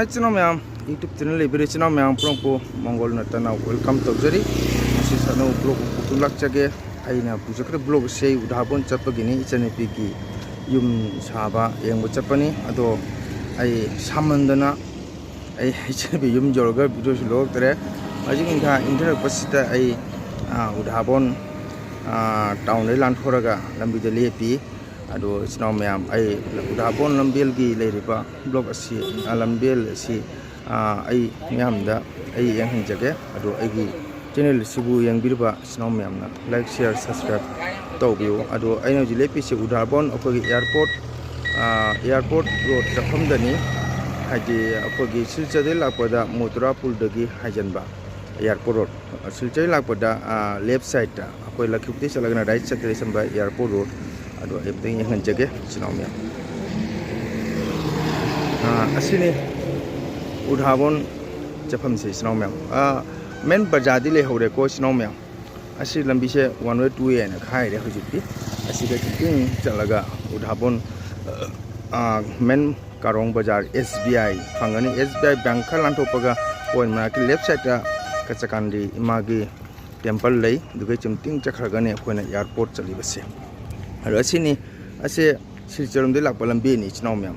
Hi channel ma'am YouTube channel लेबरे channel ma'am पुरंपो मंगोल नतना वेलकम तौजरी असी सनो ब्लॉग पुतुलक चगे आइना पुजकर ब्लॉग से उधाबोन चपगिनी इचनेपी की युम साबा येंगबो चपनी अदो आई सामंदना आई इचनेपी युम जोरगर वीडियो लोग तरे अजिंग इंगा इंटरनेट पसिता आई उधाबोन टाउन ले लांथोरगा लंबी दे लेपी अदो स्नो मैम आई उधाबोन लंबेल की लेरिबा ब्लॉग असी लंबेल असी आई मैम दा आई यंग जगे अदो आई चैनल सिबु यंगबिरबा स्नो मैम ना लाइक शेयर सब्सक्राइब तौबियो अदो आई जी लेपी से उधाबोन अखोगी एयरपोर्ट रोड चफमदनी हाइदि अखोगी सिलचदे लापदा मोतरा पुल दगी हाइजनबा एयरपोर्ट रोड सिलचदे लापदा लेफ्ट साइड दा अखोई लखिपति चलगना राइट साइड रे संबा एयरपोर्ट रोड अदो एबदे यंग जगे स्नो मैम असिने उधाबोन चफम से स्नो मैम मेन बाजारदी ले हौरे को स्नो मैम असी लंबी से 1 वे 2 ए ना खाइ रे हुजिपि असी के टिंग चलगा उधाबोन मेन कारोंग बाजार SBI फंगनी SBI बैंक खा लांथोपगा पॉइंट मा के लेफ्ट साइड कचकांदी इमागी टेंपल लई दुगे चिमटिंग चखरगने खोना एयरपोर्ट चली बसे अरो असिनी असे सिलचरम दे लाप लंबी नि स्नो मैम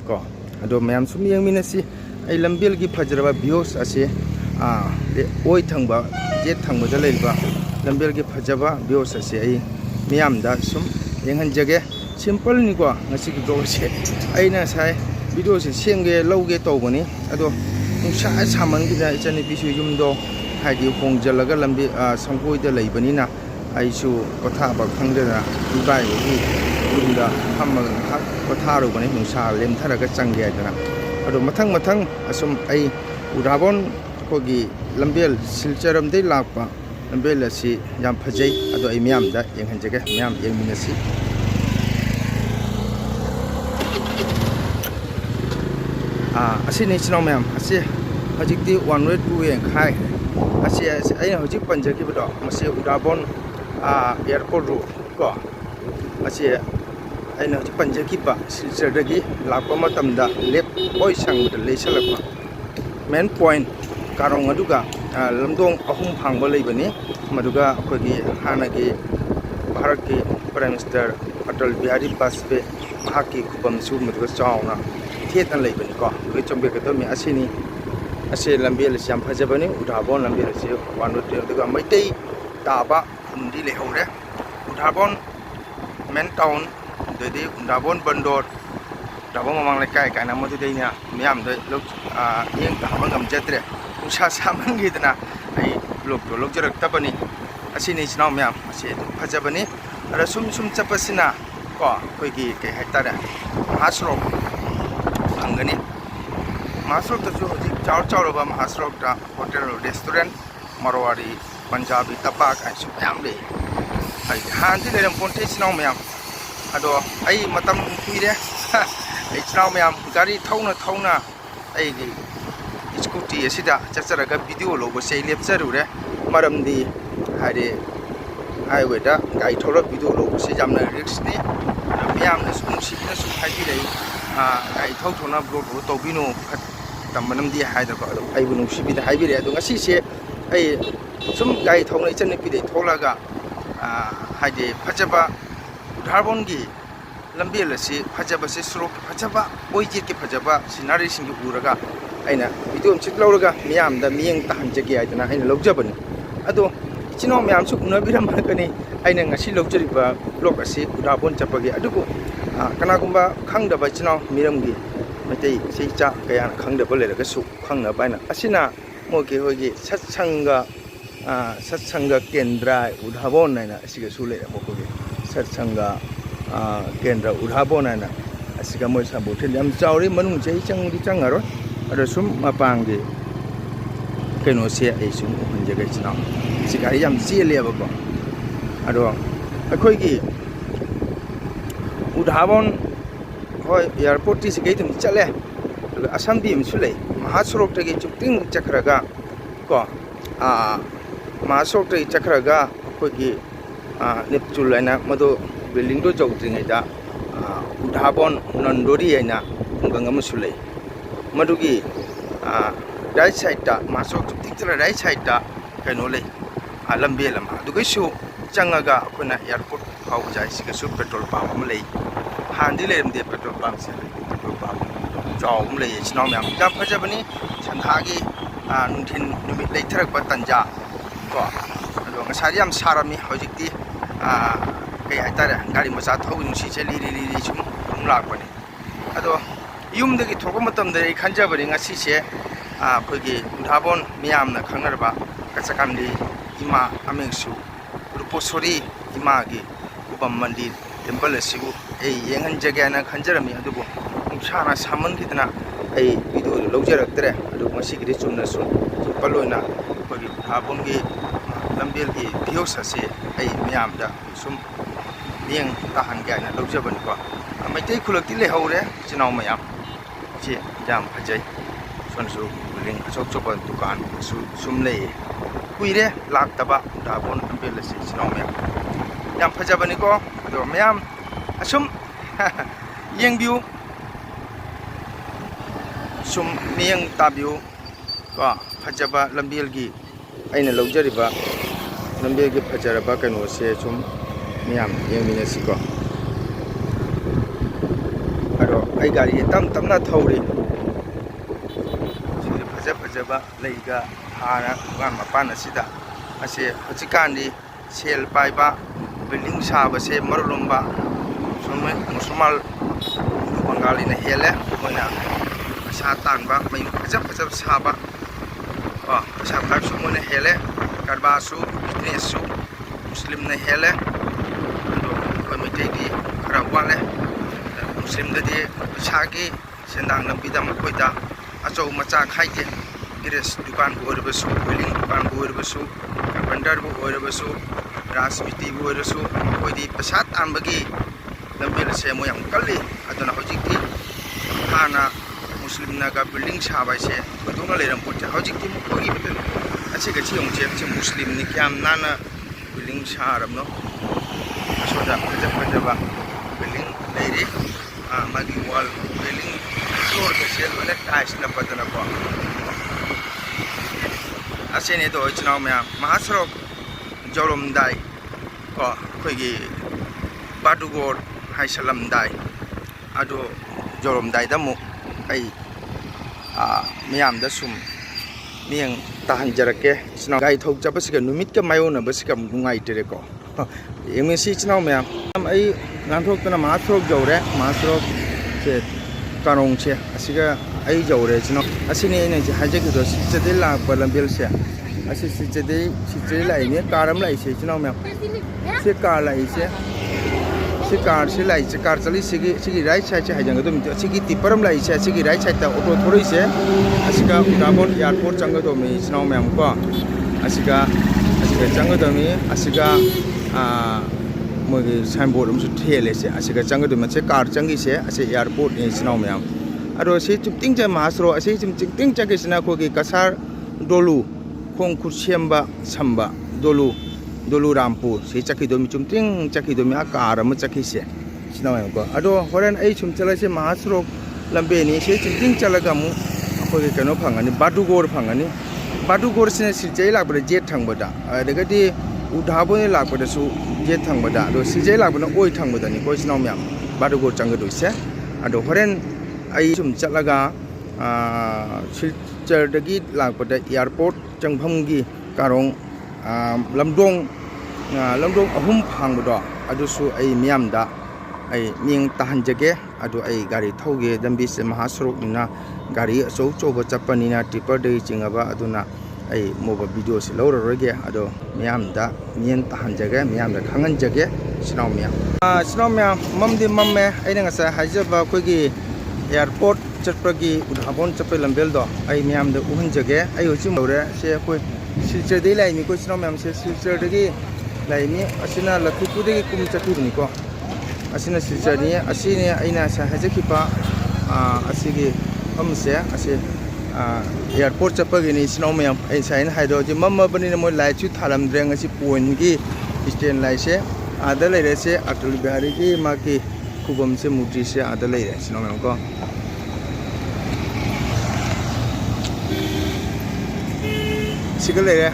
को अदो मैम सुम यंगमिनसी आई लंबेल की फजरबा व्यूज असे ओइ थंगबा जे थंगबदा लेबा लंबेल की फजबा व्यूज असे आई मियाम दा सुम यंगहन जगे सिंपल नि को ngasi की ब्लॉग से आइना साइ वीडियो से सेंगे लौगे तौबनी अदो नुसा सामन की इचने बिसु युमदो हाइदि होंगजलगा लंबी संकोइदा लेबनिना आइसु कथाबा खंगदना इबाइ की युमदा हमग कथारुबनी नुसा लेमथरगा चंगे आइदना अदो मथंग असुम आई उधाबोन कोगी लंबेल सिलचरम दे लापा लंबेल असी याम फजै अदो आई म्याम दा यंगहनजगे म्याम यंगमिनसी असी नेशनल मैम असी हजिकती 1 वे 2 ए खाइ असी आई हजिक पंजकीबदो मसे उधाबोन एयरपोर्ट रोड को असी अना पंजकीबा सिलचरदगी लापा मतमदा लेप ओइ संगद लेसलपा मेन पॉइंट कारोंग अदुगा लमदोंग अहुम फांगबा लेबनी मदुगा अखोगी हानागी भारत की प्राइम मिनिस्टर अटल बिहारी वाजपेयी महाकी खुबम सु मदुगा चावना थेतन लेबनी को वे चंबे कदमी असिनी असे लंबेल से फजबनी उधाबोन लंबेल से 1 वे अदुगा मैतै ताबा खुंदी लेहौरे उधाबोन मेन टाउन दे उधाबोन बंदोर उधाबोन ममांग लेकाय काना मदुदैना म्याम दे लोक येंग ताबा गमजत्रे उषा सामंगीदना आई ब्लॉग तो लोकजरक तबनी असिनी स्नो म्याम असे फजबनी अरा सुम चपसिना को कोइगी के हाइतारे महाश्रोक अंगनी महाश्रोक तसु हजि चावरबा महाश्रोक ता होटल रेस्टोरेंट मरवाड़ी पंजाबी तपा काइसु म्याम ले आई हांदि लेरम पोंटे स्नो म्याम अदो आई मतम कुइरे आई स्नो म्याम गाड़ी थौना आई स्कूटी असिदा चचरगा वीडियो लोबो से लेपचरुरे मरमदी हारे हाईवे दा गाड़ी थौरा वीडियो लोबो से जामना रिस्क ने म्याम ने सुंसिना सु हाइदि लै गाड़ी थौथोना ब्लॉग तौबिनो तमनमदी हाइदर को आइबु नुसिबिदा हाइबिरे अदो ngasi से आई सुम गाड़ी थौना इचने पिदे थोलागा हाइदि फजबा उधाबोन की लंबेल से फजबा से स्रोक फजबा ओइजे के फजबा सिनारी सिंग उरगा आइना वीडियो चितलौरगा मियाम दा मियंग ताहनजगे आइदना आइना लौजबनी अदो इचिनो म्याम सु उनबिरमगनी आइना ngasi लौजरिबा ब्लॉग असे उधाबोन चपगे अदुगु कनागुंबा खंगदबा इचिनो मिरमगी मते सेचा कया खंगदबा लेरगा सु खंगना बाइना असिना मोगे होगे सत्संग केंद्र उधाबोन नाइना असिगा सु लेरा मोगे सत्संग केंद्र उधाबोन नाइना असिगा मोय साबोथे याम चावरी मनुंग जे चंगारो अदो सुम मपांगे कनो से आई सुम उहनजगे चिना सिगारी याम चेलेबको अदो अखोइगी उधाबोन होय एयरपोर्ट टी सिगै तुम चले असम भी मसुलै महासड़क तगे चुक्तिंग चखरगा को महासड़क तगे चखरगा अखोइगी नेपचुल आइना मदो बिल्डिंग दो जौद्रिङैदा उधाबोन नंदोरी आइना खुंगंग मसुलै मदुगी right side da maso tik tala right side da kaino le lambe lama du kai su changaga apuna airport hau jai siga su petrol pump am le handi le de petrol pump se petrol pump jawm le chinaw myam jam phajabani chandhagi nungthin numit leitharak ba tanja ko ado ngasari am sarami hojikti kai haitare gari macha thau nungsi che li sum lakpani ado yumdagi thoka matamda ai khanjabari ngasi se phagi udhabon miyamna khangnarba kachakamli ima amengsu ruposori ima gi ubam mandir temple asibu ai yengan jagana khanjarami adubu umsana saman gidna ai video lawjaraktre adu ngasi gi chumna su paloina phagi udhabon gi lambel gi views ase ai miyamda sum yeng tahan gana lawjabani ko maitai khulakti le haure chinaw mayam che jam phajai sonsu ring achok chopa dukan sum le kuire lak taba dabon ambel se chinaw mayam jam phajabani ko do mayam asum yeng view sum miyang tabyu ko phajaba lambel gi aina lawjariba lambel gi phajaraba kano se sum miyam yeng minasi ko ai gari tamna thauri sidi phajaba leiga hana gan mapan asida ase hojikandi sel paiba building saba se marulumba summe musulmal bangali na hele moina asa tanba mai phajab saba asa thar sumone hele karba su business su muslim na hele committee di karawale muslim dadi chagi sendang nampida makoida achau macha khaite gires dukan bu orbasu building dukan bu orbasu carpenter bu orbasu rasmiti bu orbasu koidi pasat ambagi lambil se moyam kalli aduna hojikti hana muslim naga building sabai se kodunga leram pocha hojikti mukogi betel achiga chiong che muslim ni kyam nana building saram no asoda phajaba building leiri magi wall building floor ke sel wala tiles na padana ko asene do chinaw mya mahasrok jorom dai ko khoigi badugor haisalam dai ado jorom dai da mu ai miyam da sum miyang tahan jarake chinaw gai thok japasika numit ka mayona basika mungai tere ko emisi chinaw mya ai nganthok tana mahasrok jore mahasrok che karong che asiga ai jore chino asini ne je haje ki do chede la palambel se asi chede lai ne karam lai se chino me se kar lai se kar se lai se kar chali sigi right side che hajang do mi sigi tiparam lai se sigi right side ta auto thoroi se asiga udabon airport chang do mi chino me am ko asiga chang do mi asiga mogi signboard um su thele se asiga chang do ma che car changi se ase airport in sinaw myam aro se chupting cha mahasro ase chupting cha ke sina ko gi kasar dolu khong khu semba samba dolu rampur se chaki do mi chupting chaki do mi car ma chaki se sinaw myam ko ado horan ai chum chala se mahasro lambe ni se chupting chalaga mu ko gi kano phangani badugor sine sirjai lakbre jet thangboda daga di udhabone lakboda su je thangboda do sijai lakbona oi thangboda ni ko sinaw myam badugor changa doise ado horen ai sum chalaga silchar dagi lakboda airport changpham gi karong lamdong ahum phangboda adu su ai myam da ai ning tahan jage adu ai gari thoge dambi se mahasrok nina gari achou choba chapani na tipper dei chingaba aduna ai moba video se lawra roge ado myam da nien tahan jage myam da khangan jage sinaw myam mamdi mamme aina ngasa hajaba khogi airport chatpagi udhabon chape lambel do ai myam da uhan jage ai hochi mawre se koi silchar dei lai mi ko sinaw myam se silchar dagi lai mi asina lakhipu dagi kum chathibni ko asina silchar ni asine aina sa hajakipa asigi amse ase airport chapagi ni sinaw myam ai sain haido je mamma bani mo lai chu thalam dreng asi point gi stand lai se ada lai re se atul bihari gi ma ki khubam se murti se ada lai re sinaw myam ko asiga lere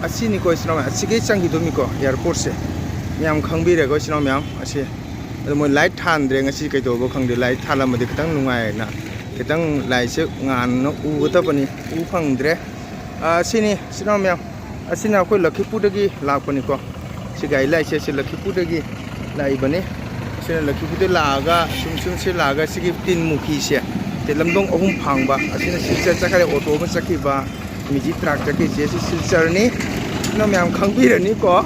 asini ko isno asige changi domi ko airport se myam khangbi re ko isno myam asi mo light than dre ngasi kai to bo khangde light thala ma de kitang nungai na kitang light se ngan no u ta pani u phang dre asini isno myam asina ko Lakhipu dagi lakpani ko sigai light se Lakhipu dagi lai bani asina Lakhipu de laga sum se laga sigi tin mukhi se te lamdong ahum phangba asina silchar chakare auto ma chakhi ba miji truck chakhi je silchar ni no myam khangbi rani ko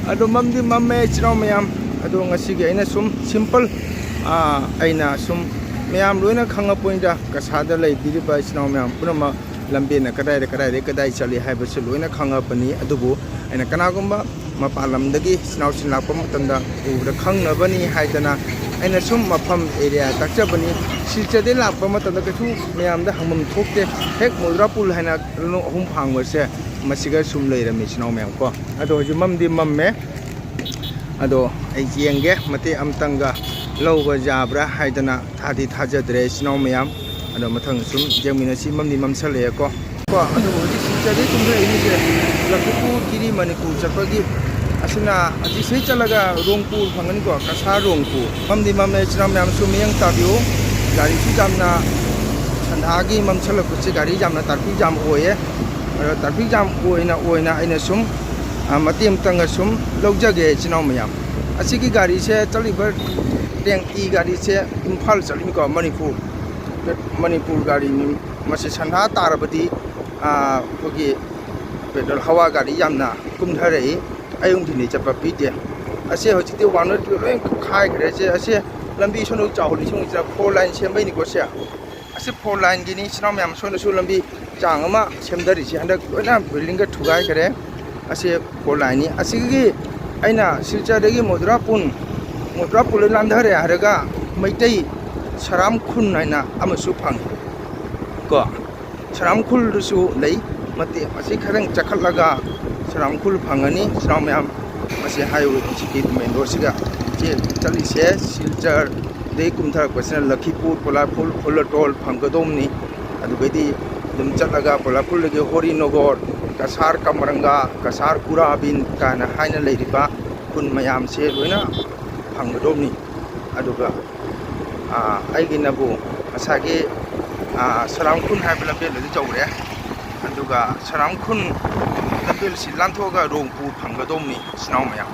ado mamdi mamme chino myam ado ngasi ge aina sum simple aina sum myam loina khanga point da kasada lai diri ba chino myam punama lambe na kadai chali haiba se loina khanga pani adubu aina kana gumba mapalam dagi sinaw sinlak pam tanda ubra khangna bani haidana aina sum mafam area takcha bani silcha de lak pam tanda ka thu myam da hangmam thokte hek mudrapul haina no hum phangwa se masiga sum leirami sinaw myam ko ado ji mamdi mamme ado ai jenge mate amtanga lawba jabra haidana thadi thajadre sinaw myam ado mathang sum jengmina si mamni mamsale ko ado ji silcha de tum rei ni se Lakhipu kiri Manipur chapagi asina aji sei chalaga Rongpur phangani ko kasa Rongpur mamdi mamme chram nam su miyang tabio gari su jamna sandagi mamchala kuchi gari jamna tarpi jam oye tarpi jam oina aina sum matim tanga sum logjage chinaw mayam asigi gari se chalibar tengki gari se Imphal chalimi ko Manipur gari ni masi sandha tarabati kogi pedal hawa gari jamna kumthare ayung dini chapa pide ase hojiti one to loi khai gre se ase lambi sono chawli sung ja 4 line sembai ni ko se ase 4 line gini sinam yam sono su lambi changama semdari si handa loina building ga thugai gre ase 4 line ni ase gi aina silcha degi Mudrapul landhare haraga maitai saram khun naina amasu phang ko saram khul su lei mate asi kharang chakhallaga saramkhul phangani saramyam asi highway chiki main road siga che chali se silchar de kumthar question Lakhipur Polapul Pholatol phanggadom ni adugadi dum chalaga Polapul ge Horinogor Kasar Kamaranga Kasar Kurabin kana haina leiriba kun mayam se loina phanggadom ni aduga aiginabu asage saramkhul haibla be le jawre aduga saramkhun lambil si lanthoga Rongpur phanggadom ni sinaw mayam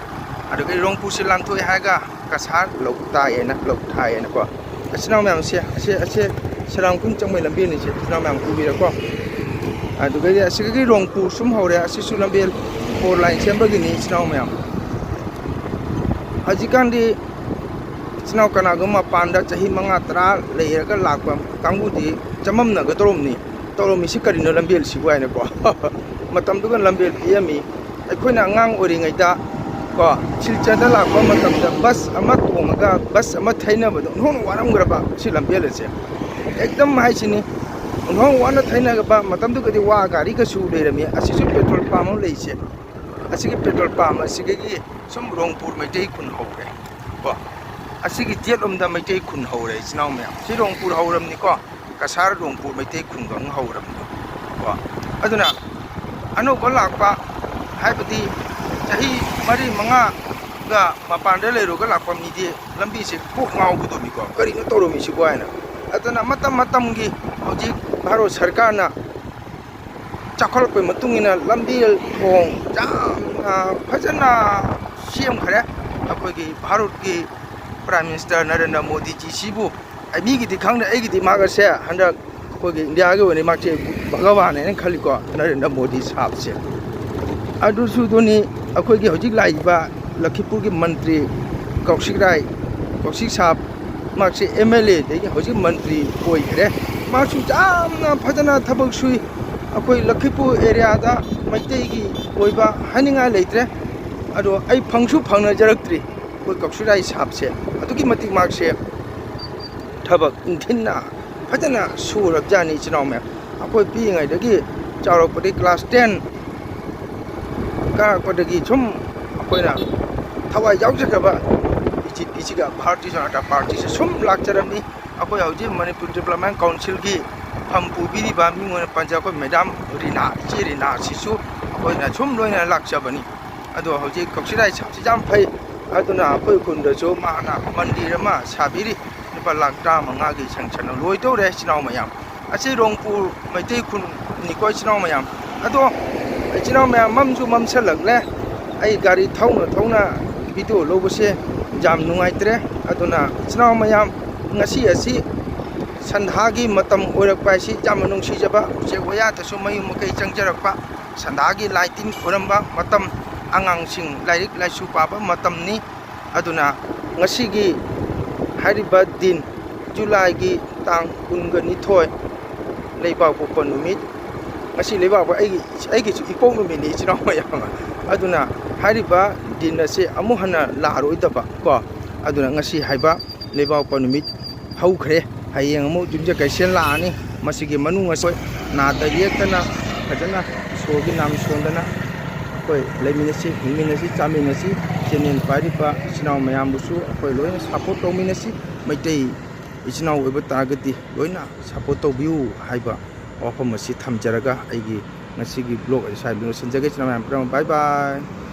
aduga Rongpur si lanthoi haga kasar loktai ena ko sinaw mayam se saramkhun changmai lambil ni se sinaw mayam ku bi ko aduga ya sigagi Rongpur sum hore asisu lambil 4 line sembagi ni sinaw mayam hajikandi sinaw kanagama panda chahi manga tra leiraga lakpam kangudi chamam na gatorom ni toromi si karino lambil si buaina ko matam dugan lambil piami aikoina ngang oringaida ko silchada lakpa matamda bus ama tonga bus ama thaina bado non waram graba si lambil se ekdam haisini non wana thaina ga matam dugadi wa gari ka su leirami asisu petrol pump leise asigi petrol pump asigi sum Rongpur maitei kun hore ko asigi jetlomda maitei kun hore sinaw mayam si Rongpur hauram ni ko Kasar Rongpur maitei kun gang hauram ni ko aduna ano ko lakpa haibati chahi mari manga ga mapanda leiro ga lakpam ni de lambi se pok ngau gudu mi ko kari no toro mi si ko ana aduna matam gi hoji Bharat Sarkar na chakhol pe matungina lambi thong jam phajana CM khare akoi gi Bharat gi Prime Minister Narendra Modi ji sibu ami gi dikhang na agi di maga se handa ko gi India ge woni makche Bhagawan ne khali ko Narendra Modi sahab se adu su doni akoi gi hojik lai ba Lakhipur gi mantri Kaushik sahab makche MLA de gi hojik mantri koi re ma su jam na phajana thabak sui akoi Lakhipur area da maitei gi oiba haninga leitre ado ai phangsu phangna jaraktri koi Kaushik sahab se adugi matik makse thabak inthinna phajana surab jani chinaw me akoi pi ngai dagi charo padi class 10 ka padagi chum akoi na thawai yaujaka BJP ga Bharatiya Janata Party se sum lakcharami akoi hauji Manipur Development Council gi ꯐꯝ ꯄꯨꯕꯤꯔꯤꯕ ꯃꯤꯉꯣꯟꯗ ꯄꯟꯖ ꯑꯩꯈꯣꯏ madam ꯔꯤꯅꯥ ꯏꯆꯦ ꯔꯤꯅꯥ ꯑꯁꯤꯁꯨ ꯑꯩꯈꯣꯏꯅ ꯁꯨꯝ ꯂꯣꯏꯅ ꯂꯥꯛꯆꯕꯅꯤ ꯑꯗꯣ ꯍꯧꯖꯤꯛ ꯀꯛꯆꯤꯡ ꯁꯥꯞꯁꯤ ꯌꯥꯝ ꯐꯩ ꯑꯗꯨꯅ ꯑꯩꯈꯣꯏ ꯈꯨꯟꯗꯁꯨ ꯃꯥꯅ ꯃꯟꯗꯤꯔ ꯑꯃ ꯁꯥꯕꯤꯔꯤ ꯂꯨꯄꯥ ꯂꯥꯛ 15ꯒꯤ ꯁꯪꯁꯟ ꯂꯣꯏꯗꯧꯔꯦ ꯏꯆꯤꯜ ꯏꯅꯥꯎ ꯃꯌꯥꯝ ꯑꯁꯤ ꯔꯣꯡꯄꯨꯔ ꯃꯩꯇꯩ ꯈꯨꯟꯅꯤꯀꯣ ꯏꯆꯤꯜ ꯏꯅꯥꯎ ꯃꯌꯥꯝ ꯑꯗꯣ ꯏꯆꯤꯜ ꯏꯅꯥꯎ ꯃꯌꯥꯝ ꯃꯝꯁꯨ ꯃꯝꯁꯜꯂꯛꯂꯦ ꯑꯩ ꯒꯥꯔꯤ ꯊꯧꯅ ꯚꯤꯗꯤꯑꯣ ꯂꯧꯕꯁꯦ ꯌꯥꯝ ꯅꯨꯡꯉꯥꯏꯇ꯭ꯔꯦ ꯑꯗꯨꯅ ꯏꯆꯤꯜ ꯏꯅꯥꯎ ꯃꯌꯥꯝ ꯉꯁꯤ ꯑꯁꯤ ꯁꯟꯙꯥꯒꯤ ꯃꯇꯝ ꯑꯣꯏꯔꯛꯄ ꯍꯥꯏꯁꯤ ꯌꯥꯝꯅ ꯅꯨꯡꯁꯤꯖꯕ ꯎꯆꯦꯛ ꯋꯥꯌꯥꯗꯁꯨ ꯃꯌꯨꯝ ꯃꯀꯩ ꯆꯪꯖꯔꯛꯄ ꯁꯟꯙꯥꯒꯤ ꯂꯥꯏ ꯇꯤꯟ ꯈꯣꯏꯔꯝꯕ ꯃꯇꯝ ꯑꯉꯥꯡꯁꯤꯡ ꯂꯥꯏꯔꯤꯛ ꯂꯥꯏꯁꯨ ꯄꯥꯕ ꯃꯇꯝꯅꯤ ꯑꯗꯨꯅ ꯉꯁꯤꯒꯤ ꯍꯥꯏꯔꯤꯕ ꯗꯤꯟ ꯖꯨꯂꯥꯏꯒꯤ ꯇꯥꯡ 22 ꯂꯩꯕꯥꯛꯄꯣꯛꯄ ꯅꯨꯃꯤꯠ ꯉꯁꯤ ꯂꯩꯕꯥꯛꯄꯣꯛꯄ ꯑꯩꯒꯤꯁꯨ ꯏꯄꯣꯛ ꯅꯨꯃꯤꯠꯅꯤ ꯏꯆꯤꯜ ꯏꯅꯥꯎ ꯃꯌꯥꯝ ꯑꯗꯨꯅ ꯍꯥꯏꯔꯤꯕ ꯗꯤꯟ ꯑꯁꯤ ꯑꯃꯨꯛ ꯍꯟꯅ ꯂꯥꯛꯑꯔꯣꯏꯗꯕ ꯀꯣ ꯑꯗꯨꯅꯉꯁꯤ ꯍꯥꯏꯕ ꯂꯩꯕꯥꯛꯄꯣꯛꯄ ꯅꯨꯃꯤꯠ ꯍꯧꯈ꯭ꯔꯦ ꯍꯌꯦꯡ ꯑꯃꯨꯛ ꯌꯨꯝꯖꯀꯩꯁꯦꯜ ꯂꯥꯛꯑꯅꯤ ꯃꯁꯤꯒꯤ ꯃꯅꯨꯡ ꯑꯩꯈꯣꯏ ꯅꯥꯗ ꯌꯦꯛꯇꯅ ꯐꯖꯅ ꯏꯁꯣꯔꯒꯤ ꯅꯥꯝ ꯁꯣꯟꯗꯅ ꯑꯩꯈꯣꯏ ꯂꯩꯃꯤꯟꯅꯁꯤ ꯍꯤꯡꯃꯤꯟꯅꯁꯤ ꯆꯥꯃꯤꯟꯅꯁꯤ ꯆꯦꯅꯦꯜ ꯄꯥꯏꯔꯤꯕ ꯏꯆꯤꯜ ꯏꯅꯥꯎ ꯃꯌꯥꯝꯕꯨꯁꯨ ꯑꯩꯈꯣꯏ ꯂꯣꯏꯅ ꯁꯞꯄꯣꯔꯠ ꯇꯧꯃꯤꯟꯅꯁꯤ ꯃꯩꯇꯩ ꯏꯆꯤꯜ ꯏꯅꯥꯎ ꯑꯣꯏꯕ ꯇꯥꯔꯒꯗꯤ ꯂꯣꯏꯅ ꯁꯞꯄꯣꯔꯠ ꯇꯧꯕꯤꯌꯨ ꯍꯥꯏꯕ ꯋꯥꯐꯝ ꯑꯁꯤ ꯊꯝꯖꯔꯒ ꯑꯩꯒꯤ ꯉꯁꯤꯒꯤ ꯕ꯭ꯂꯣꯛ ꯑꯁꯤ ꯁ꯭ꯋꯥꯏꯗ ꯂꯣꯏꯁꯤꯟꯖꯒꯦ ꯏꯆꯤꯜ ꯏꯅꯥꯎ ꯃꯌꯥꯝ ꯄꯨꯝꯅꯃꯛ ꯕꯥꯏ ꯕꯥꯏ